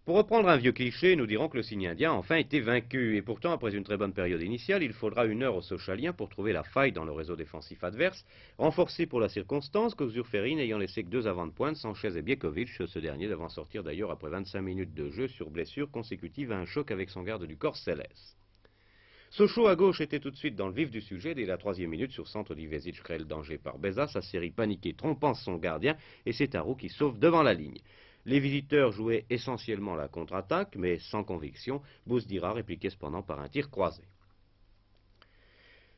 Pour reprendre un vieux cliché, nous dirons que le signe indien a enfin été vaincu. Et pourtant, après une très bonne période initiale, il faudra 1 heure aux Sochaliens pour trouver la faille dans le réseau défensif adverse, renforcé pour la circonstance qu'Ozurferin ayant laissé que 2 avant de pointe, Sanchez et Biekovic, ce dernier devant sortir d'ailleurs après 25 minutes de jeu sur blessure consécutive à un choc avec son garde du corps Céleste. Sochaux à gauche était tout de suite dans le vif du sujet dès la 3e minute sur centre d'Ivesic créé le danger par Beza, sa série paniquée trompant son gardien et c'est Tarou qui sauve devant la ligne. Les visiteurs jouaient essentiellement la contre-attaque, mais sans conviction, Bousdira répliquait cependant par un tir croisé.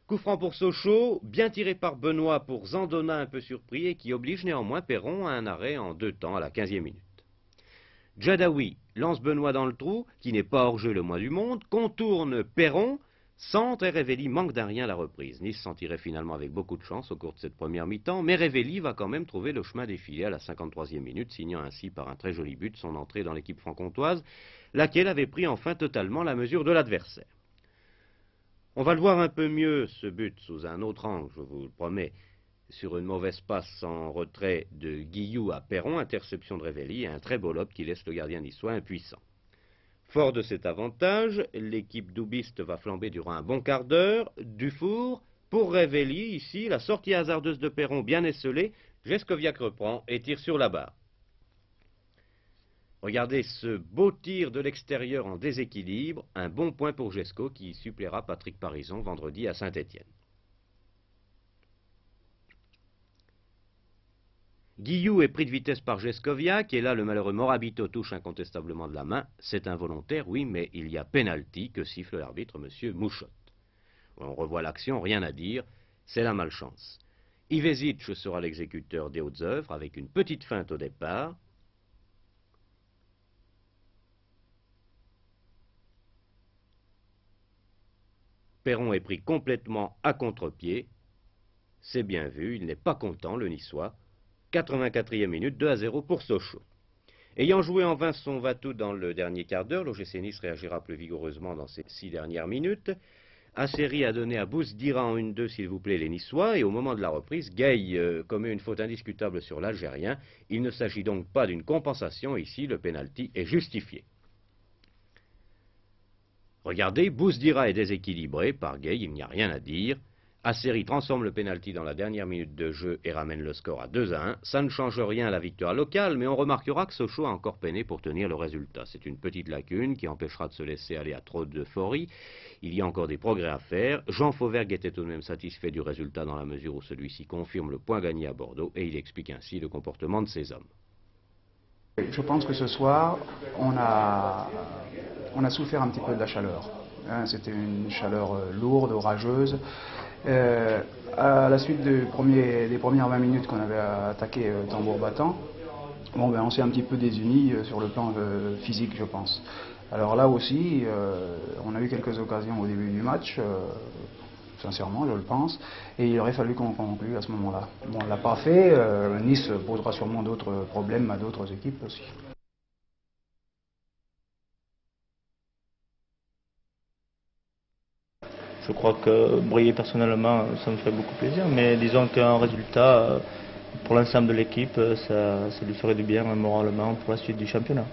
Coup franc pour Sochaux, bien tiré par Benoît pour Zandona un peu surpris et qui oblige néanmoins Perron à un arrêt en 2 temps à la 15e minute. Djadaoui lance Benoît dans le trou, qui n'est pas hors jeu le moins du monde, contourne Perron, centre et Révelli manque d'un rien la reprise. Nice s'en tirait finalement avec beaucoup de chance au cours de cette première mi-temps, mais Révelli va quand même trouver le chemin défilé à la 53e minute, signant ainsi par un très joli but son entrée dans l'équipe franc-comtoise, laquelle avait pris enfin totalement la mesure de l'adversaire. On va le voir un peu mieux, ce but, sous un autre angle, je vous le promets, sur une mauvaise passe en retrait de Guillou à Perron, interception de Révelli et un très beau lob qui laisse le gardien niçois impuissant. Fort de cet avantage, l'équipe doubiste va flamber durant un bon quart d'heure. Dufour, pour Révelli, ici, la sortie hasardeuse de Perron bien esselée, Geskoviak reprend et tire sur la barre. Regardez ce beau tir de l'extérieur en déséquilibre, un bon point pour Gesko qui suppléera Patrick Parison vendredi à Saint-Étienne. Guillou est pris de vitesse par Geskoviak, et là le malheureux Morabito touche incontestablement de la main. C'est involontaire, oui, mais il y a pénalty que siffle l'arbitre, M. Mouchotte. On revoit l'action, rien à dire, c'est la malchance. Ivesic sera l'exécuteur des hautes œuvres, avec une petite feinte au départ. Perron est pris complètement à contre-pied. C'est bien vu, il n'est pas content, le Niçois. 84e minute, 2-0 pour Sochaux. Ayant joué en vain son va-tout dans le dernier quart d'heure, l'OGC Nice réagira plus vigoureusement dans ces 6 dernières minutes. Asseri a donné à Bousdira en 1-2, s'il vous plaît, les Niçois, et au moment de la reprise, Gay commet une faute indiscutable sur l'Algérien. Il ne s'agit donc pas d'une compensation, ici le pénalty est justifié. Regardez, Bousdira est déséquilibré par Gay, il n'y a rien à dire. Asseri transforme le pénalty dans la dernière minute de jeu et ramène le score à 2-1. Ça ne change rien à la victoire locale, mais on remarquera que Sochaux a encore peiné pour tenir le résultat. C'est une petite lacune qui empêchera de se laisser aller à trop d'euphorie. Il y a encore des progrès à faire. Jean Fauvergue était tout de même satisfait du résultat dans la mesure où celui-ci confirme le point gagné à Bordeaux et il explique ainsi le comportement de ses hommes. Je pense que ce soir, on a souffert un petit peu de la chaleur. C'était une chaleur lourde, orageuse. À la suite des premières 20 minutes qu'on avait attaqué tambour battant, on s'est un petit peu désunis sur le plan physique, je pense. Alors là aussi, on a eu quelques occasions au début du match, sincèrement, je le pense, et il aurait fallu qu'on conclue à ce moment-là. Bon, on ne l'a pas fait, Nice posera sûrement d'autres problèmes à d'autres équipes aussi. Je crois que briller personnellement, ça me ferait beaucoup plaisir, mais disons qu'un résultat pour l'ensemble de l'équipe, ça lui ferait du bien moralement pour la suite du championnat.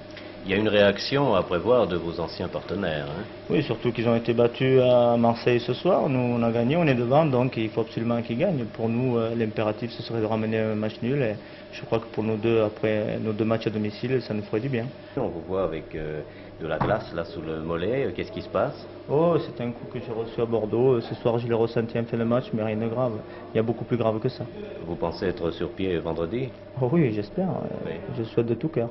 Il y a une réaction à prévoir de vos anciens partenaires. Oui, surtout qu'ils ont été battus à Marseille ce soir. Nous, on a gagné, on est devant, donc il faut absolument qu'ils gagnent. Pour nous, l'impératif, ce serait de ramener un match nul. Et je crois que pour nous deux, après nos 2 matchs à domicile, ça nous ferait du bien. On vous voit avec de la glace là sous le mollet. Qu'est-ce qui se passe? Oh, c'est un coup que j'ai reçu à Bordeaux. Ce soir, je l'ai ressenti en fin de match, mais rien de grave. Il y a beaucoup plus grave que ça. Vous pensez être sur pied vendredi? Oh oui, j'espère. Oui. Je souhaite de tout cœur.